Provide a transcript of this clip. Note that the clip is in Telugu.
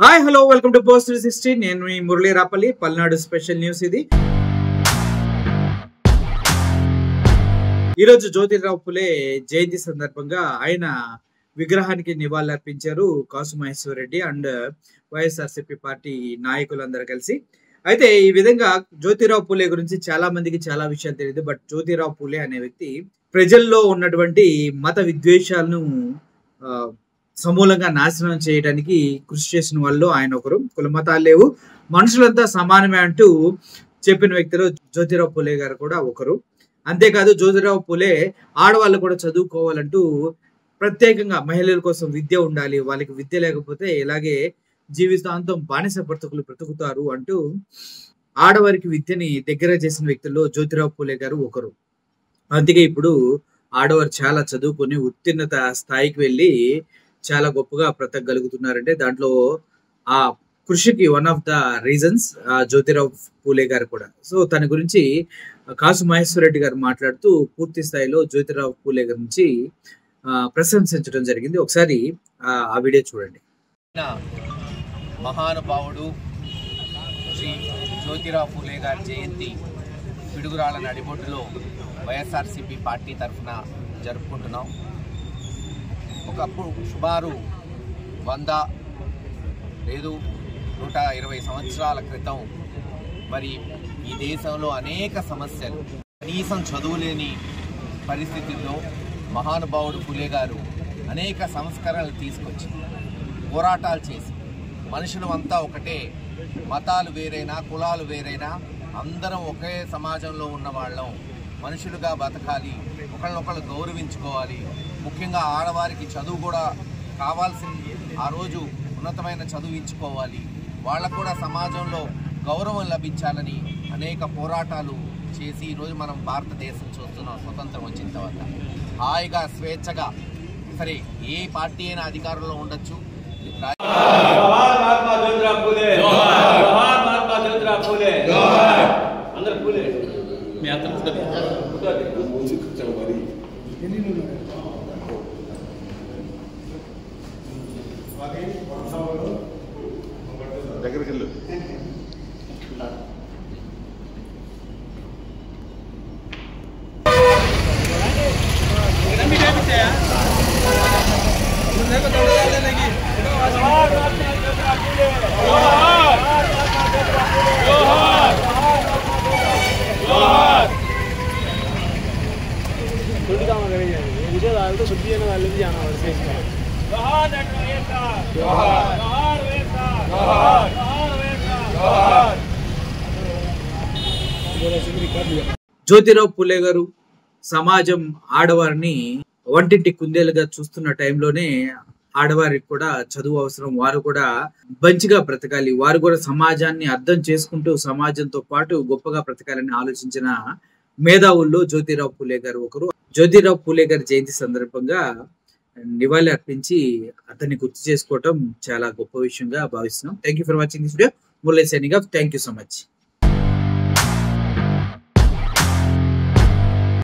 Hi hello welcome to post 360. నేను మీ మురళీ రాపల్లి. పల్నాడు స్పెషల్ న్యూస్ ఇది. ఈరోజు జ్యోతిరావు పులే జయంతి సందర్భంగా ఆయన విగ్రహానికి నివాళులర్పించారు కాసు మహేశ్వర్ రెడ్డి అండ్ వైఎస్ఆర్సీపీ పార్టీ నాయకులందరూ కలిసి. అయితే ఈ విధంగా జ్యోతిరావు పులే గురించి చాలా మందికి చాలా విషయాలు తెలియదు. బట్ జ్యోతిరావు పులే అనే వ్యక్తి ప్రజల్లో ఉన్నటువంటి మత విద్వేషాలను సమూలంగా నాశనం చేయడానికి కృషి చేసిన వాళ్ళు ఆయన ఒకరు. కుల మతాలు లేవు, మనుషులంతా సమానమే అంటూ చెప్పిన వ్యక్తిలో జ్యోతిరావు పులే గారు కూడా ఒకరు. అంతేకాదు జ్యోతిరావు పులే ఆడవాళ్ళు కూడా చదువుకోవాలంటూ ప్రత్యేకంగా మహిళల కోసం విద్య ఉండాలి, వాళ్ళకి విద్య లేకపోతే ఇలాగే జీవితాంతం బానిస బ్రతుకుతారు అంటూ ఆడవారికి విద్యని దగ్గర చేసిన వ్యక్తుల్లో జ్యోతిరావు పులే గారు ఒకరు. అందుకే ఇప్పుడు ఆడవారు చాలా చదువుకొని ఉత్తీర్ణత స్థాయికి వెళ్ళి చాలా గొప్పగా బ్రతకగలుగుతున్నారంటే దాంట్లో ఆ కృషికి one of the reasons Jyotirao Phule గారు కూడా. సో తన గురించి కాసు మహేశ్వర్ రెడ్డి గారు మాట్లాడుతూ పూర్తి స్థాయిలో జ్యోతిరావు పులే గురించి ప్రశంసించడం జరిగింది. ఒకసారి ఆ వీడియో చూడండి. మహానుభావుడు శ్రీ జ్యోతిరావు పులే గారి జయంతి పిడుగురాళ్ళ నడిబొడ్డులో వైఎస్ఆర్సీపీ పార్టీ తరఫున జరుపుకుంటున్నాం. ఒకప్పుడు సుమారు 100 లేదు 120 సంవత్సరాల క్రితం మరి ఈ దేశంలో అనేక సమస్యలు, కనీసం చదువులేని పరిస్థితుల్లో మహానుభావుడు పులే గారు అనేక సంస్కరణలు తీసుకొచ్చి పోరాటాలు చేసి మనుషులు అంతా ఒకటే, మతాలు వేరైనా కులాలు వేరైనా అందరం ఒకే సమాజంలో ఉన్న వాళ్ళం, మనుషులుగా బతకాలి, ఒకళ్ళనొకళ్ళు గౌరవించుకోవాలి, ముఖ్యంగా ఆడవారికి చదువు కూడా కావాల్సింది, ఆ రోజు ఉన్నతమైన చదువించుకోవాలి, వాళ్ళకు కూడా సమాజంలో గౌరవం లభించాలని అనేక పోరాటాలు చేసి ఈరోజు మనం భారతదేశం చూస్తున్నాం. స్వతంత్రం వచ్చిన తర్వాత హాయిగా స్వేచ్ఛగా సరే ఏ పార్టీ అయినా అధికారంలో ఉండొచ్చు. దగ్గరికి వెళ్ళు. జ్యోతిరావు పులే గారు సమాజం ఆడవారిని వంటింటి కుందేలుగా చూస్తున్న టైంలోనే ఆడవారికి కూడా చదువు అవసరం, వారు కూడా మంచిగా బ్రతకాలి, వారు కూడా సమాజాన్ని అర్థం చేసుకుంటూ సమాజంతో పాటు గొప్పగా బ్రతకాలని ఆలోచించిన మేధావుల్లో జ్యోతిరావు పులే గారు ఒకరు. జ్యోతిరావు పులే గారి జయంతి సందర్భంగా నివాళి అర్పించి అతన్ని గుర్తు చేసుకోవటం చాలా గొప్ప విషయంగా భావిస్తున్నాం. Thank you for watching this video. Murali signing off. Thank you so much.